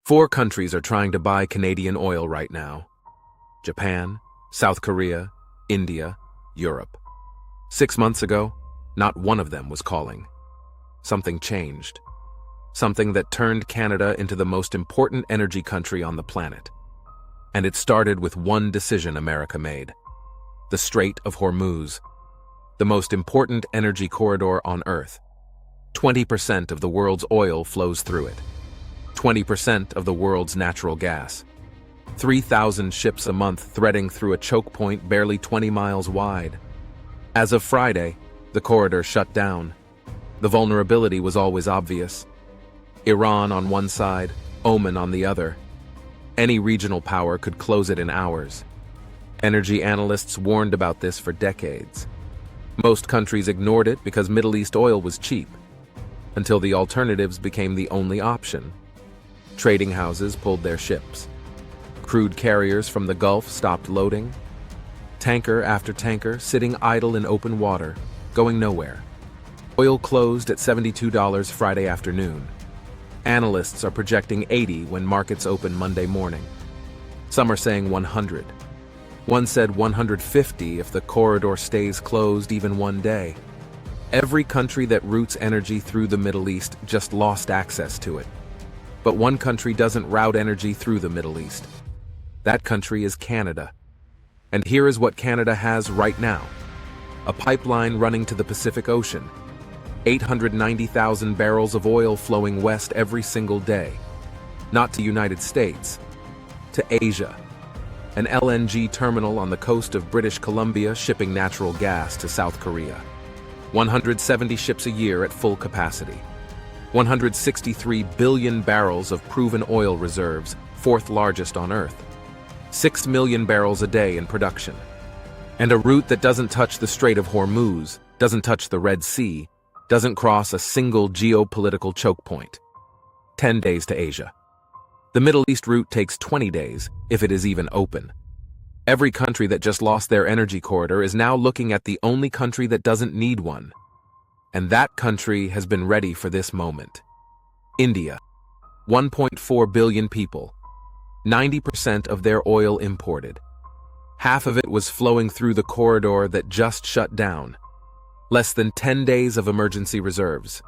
Four countries are trying to buy Canadian oil right now: Japan, South Korea, India, Europe. 6 months ago, not one of them was calling. Something changed. Something that turned Canada into the most important energy country on the planet. And it started with one decision America made: the Strait of Hormuz, the most important energy corridor on Earth. 20% of the world's oil flows through it. 20% of the world's natural gas. 3,000 ships a month threading through a choke point barely 20 miles wide. As of Friday, the corridor shut down. The vulnerability was always obvious. Iran on one side, Oman on the other. Any regional power could close it in hours. Energy analysts warned about this for decades. Most countries ignored it because Middle East oil was cheap, until the alternatives became the only option. Trading houses pulled their ships. Crude carriers from the Gulf stopped loading. Tanker after tanker sitting idle in open water, going nowhere. Oil closed at $72 Friday afternoon. Analysts are projecting $80 when markets open Monday morning. Some are saying $100. One said $150 if the corridor stays closed even one day. Every country that routes energy through the Middle East just lost access to it. But one country doesn't route energy through the Middle East. That country is Canada. And here is what Canada has right now: a pipeline running to the Pacific Ocean. 890,000 barrels of oil flowing west every single day. Not to United States, to Asia. An LNG terminal on the coast of British Columbia shipping natural gas to South Korea. 170 ships a year at full capacity. 163 billion barrels of proven oil reserves, fourth largest on Earth. 6 million barrels a day in production. And a route that doesn't touch the Strait of Hormuz, doesn't touch the Red Sea, doesn't cross a single geopolitical choke point. 10 days to Asia. The Middle East route takes 20 days, if it is even open. Every country that just lost their energy corridor is now looking at the only country that doesn't need one. And that country has been ready for this moment. India. 1.4 billion people. 90% of their oil imported. Half of it was flowing through the corridor that just shut down. Less than 10 days of emergency reserves.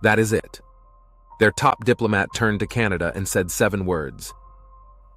That is it. Their top diplomat turned to Canada and said 7 words.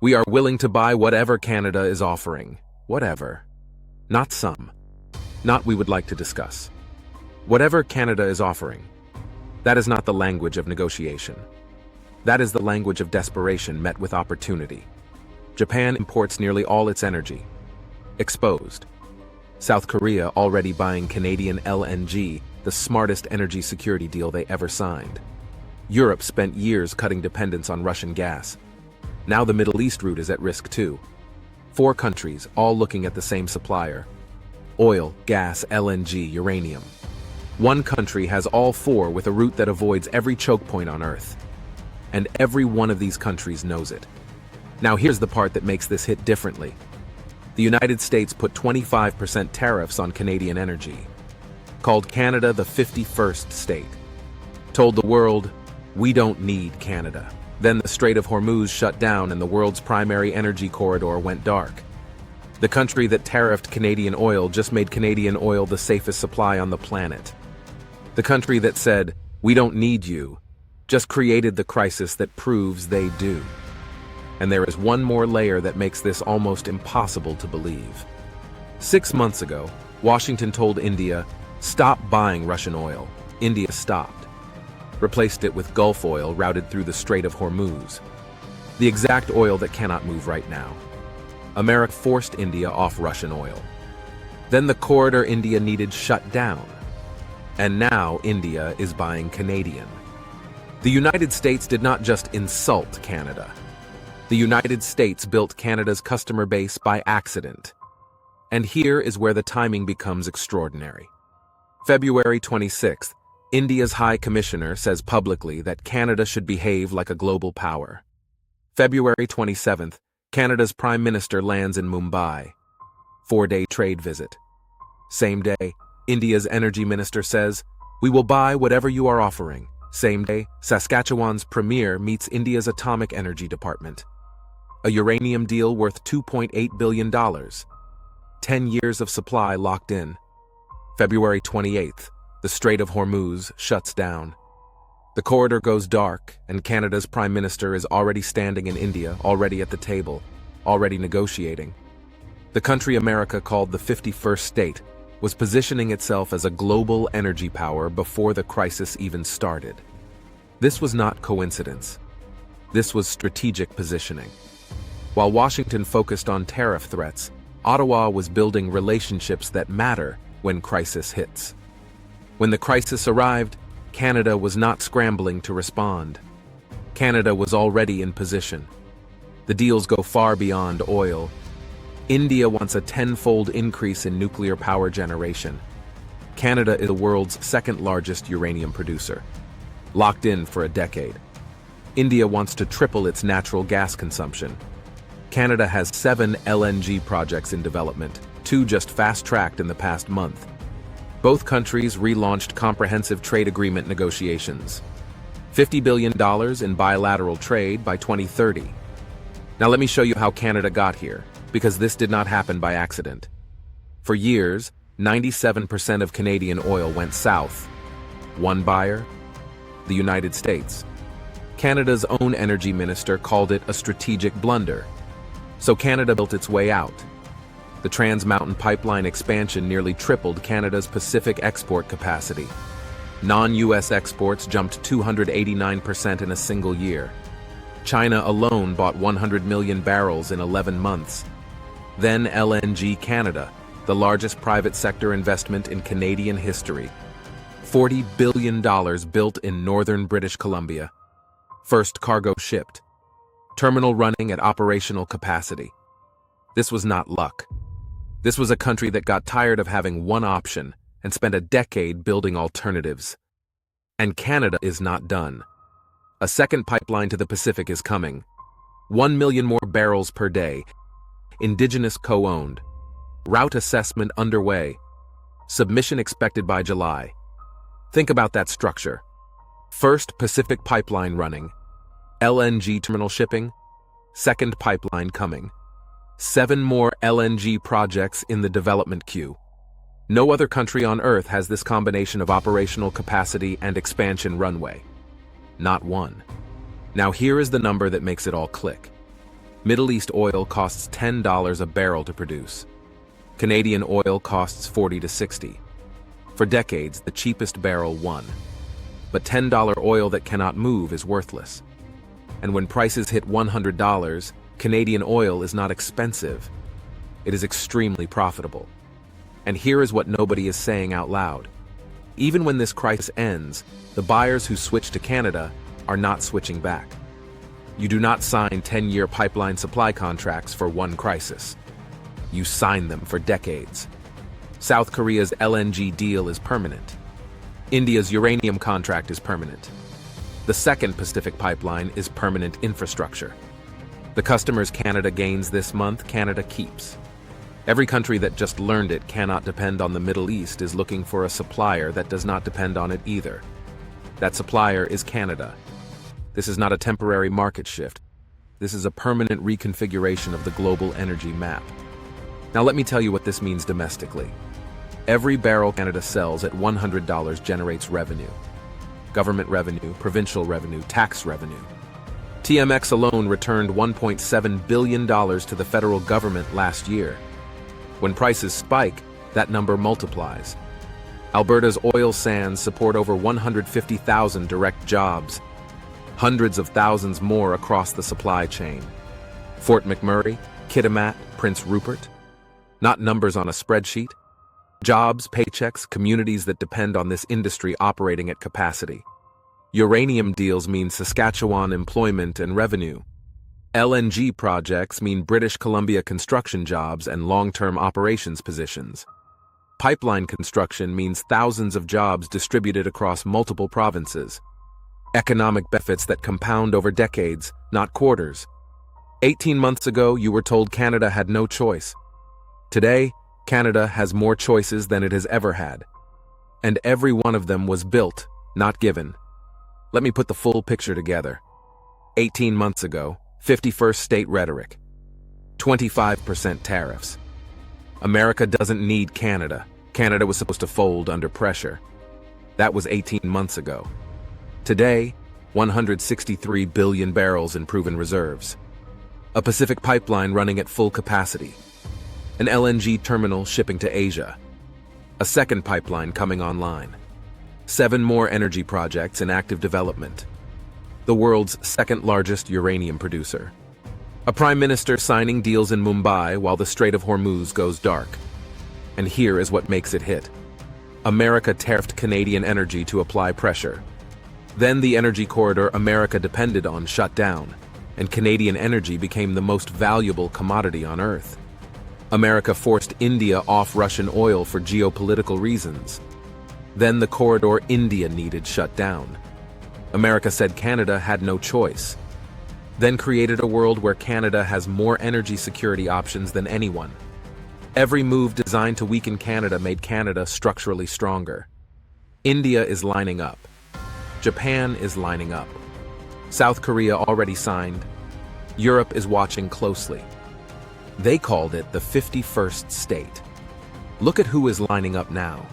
"We are willing to buy whatever Canada is offering. Whatever. Not some. Not we would like to discuss. Whatever Canada is offering." That is not the language of negotiation. That is the language of desperation met with opportunity. Japan imports nearly all its energy. Exposed. South Korea already buying Canadian LNG, the smartest energy security deal they ever signed. Europe spent years cutting dependence on Russian gas. Now the Middle East route is at risk too. 4 countries, all looking at the same supplier. Oil, gas, LNG, uranium. One country has all 4 with a route that avoids every choke point on Earth. And every one of these countries knows it. Now here's the part that makes this hit differently. The United States put 25% tariffs on Canadian energy. Called Canada the 51st state. Told the world, we don't need Canada. Then the Strait of Hormuz shut down and the world's primary energy corridor went dark. The country that tariffed Canadian oil just made Canadian oil the safest supply on the planet. The country that said, we don't need you, just created the crisis that proves they do. And there is one more layer that makes this almost impossible to believe. 6 months ago, Washington told India, stop buying Russian oil. India stopped. Replaced it with Gulf oil routed through the Strait of Hormuz. The exact oil that cannot move right now. America forced India off Russian oil. Then the corridor India needed shut down. And now India is buying Canadian. The United States did not just insult Canada. The United States built Canada's customer base by accident. And here is where the timing becomes extraordinary. February 26th, India's High Commissioner says publicly that Canada should behave like a global power. February 27th, Canada's Prime Minister lands in Mumbai. 4-day trade visit. Same day, India's Energy Minister says, we will buy whatever you are offering. Same day, Saskatchewan's premier meets India's Atomic Energy Department. A uranium deal worth $2.8 billion. 10 years of supply locked in. February 28th, the Strait of Hormuz shuts down. The corridor goes dark, and Canada's Prime Minister is already standing in India, already at the table, already negotiating. The country America called the 51st state was positioning itself as a global energy power before the crisis even started. This was not coincidence. This was strategic positioning. While Washington focused on tariff threats, Ottawa was building relationships that matter when crisis hits. When the crisis arrived, Canada was not scrambling to respond. Canada was already in position. The deals go far beyond oil. India wants a 10-fold increase in nuclear power generation. Canada is the world's second-largest uranium producer, locked in for a decade. India wants to triple its natural gas consumption. Canada has 7 LNG projects in development, 2 just fast-tracked in the past month. Both countries relaunched comprehensive trade agreement negotiations. $50 billion in bilateral trade by 2030. Now let me show you how Canada got here, because this did not happen by accident. For years, 97% of Canadian oil went south. One buyer? The United States. Canada's own energy minister called it a strategic blunder. So Canada built its way out. The Trans Mountain Pipeline expansion nearly tripled Canada's Pacific export capacity. Non-US exports jumped 289% in a single year. China alone bought 100 million barrels in 11 months. Then LNG Canada, the largest private sector investment in Canadian history. $40 billion built in northern British Columbia. First cargo shipped. Terminal running at operational capacity. This was not luck. This was a country that got tired of having one option and spent a decade building alternatives. And Canada is not done. A second pipeline to the Pacific is coming. 1 million more barrels per day. Indigenous co-owned. Route assessment underway. Submission expected by July. Think about that structure. First Pacific pipeline running. LNG terminal shipping. Second pipeline coming. 7 more LNG projects in the development queue. No other country on Earth has this combination of operational capacity and expansion runway. Not one. Now here is the number that makes it all click. Middle East oil costs $10 a barrel to produce. Canadian oil costs 40 to 60. For decades, the cheapest barrel won. But $10 oil that cannot move is worthless. And when prices hit $100, Canadian oil is not expensive. It is extremely profitable. And here is what nobody is saying out loud. Even when this crisis ends, the buyers who switch to Canada are not switching back. You do not sign 10-year pipeline supply contracts for one crisis. You sign them for decades. South Korea's LNG deal is permanent. India's uranium contract is permanent. The second Pacific pipeline is permanent infrastructure. The customers Canada gains this month, Canada keeps. Every country that just learned it cannot depend on the Middle East is looking for a supplier that does not depend on it either. That supplier is Canada. This is not a temporary market shift. This is a permanent reconfiguration of the global energy map. Now let me tell you what this means domestically. Every barrel Canada sells at $100 generates revenue. Government revenue, provincial revenue, tax revenue. TMX alone returned $1.7 billion to the federal government last year. When prices spike, that number multiplies. Alberta's oil sands support over 150,000 direct jobs, hundreds of thousands more across the supply chain. Fort McMurray, Kitimat, Prince Rupert. Not numbers on a spreadsheet. Jobs, paychecks, communities that depend on this industry operating at capacity. Uranium deals mean Saskatchewan employment and revenue. LNG projects mean British Columbia construction jobs and long-term operations positions. Pipeline construction means thousands of jobs distributed across multiple provinces. Economic benefits that compound over decades, not quarters. 18 months ago, you were told Canada had no choice. Today, Canada has more choices than it has ever had. And every one of them was built, not given. Let me put the full picture together. 18 months ago, 51st state rhetoric. 25% tariffs. America doesn't need Canada. Canada was supposed to fold under pressure. That was 18 months ago. Today, 163 billion barrels in proven reserves. A Pacific pipeline running at full capacity. An LNG terminal shipping to Asia. A second pipeline coming online. 7 more energy projects in active development. The world's second largest uranium producer. A prime minister signing deals in Mumbai while the Strait of Hormuz goes dark. And here is what makes it hit. America tariffed Canadian energy to apply pressure. Then the energy corridor America depended on shut down, and Canadian energy became the most valuable commodity on Earth. America forced India off Russian oil for geopolitical reasons. Then the corridor India needed shut down. America said Canada had no choice. Then created a world where Canada has more energy security options than anyone. Every move designed to weaken Canada made Canada structurally stronger. India is lining up. Japan is lining up. South Korea already signed. Europe is watching closely. They called it the 51st state. Look at who is lining up now.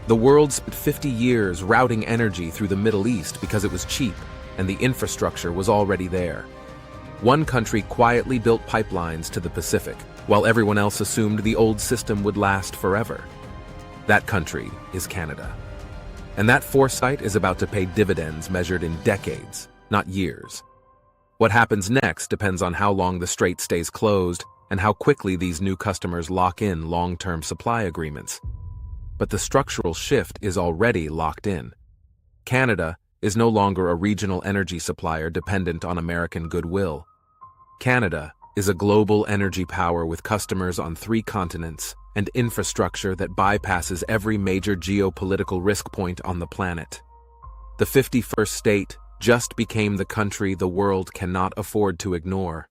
The world spent 50 years routing energy through the Middle East because it was cheap and the infrastructure was already there. One country quietly built pipelines to the Pacific, while everyone else assumed the old system would last forever. That country is Canada. And that foresight is about to pay dividends measured in decades, not years. What happens next depends on how long the strait stays closed and how quickly these new customers lock in long-term supply agreements. But the structural shift is already locked in. Canada is no longer a regional energy supplier dependent on American goodwill. Canada is a global energy power with customers on 3 continents and infrastructure that bypasses every major geopolitical risk point on the planet. The 51st state just became the country the world cannot afford to ignore.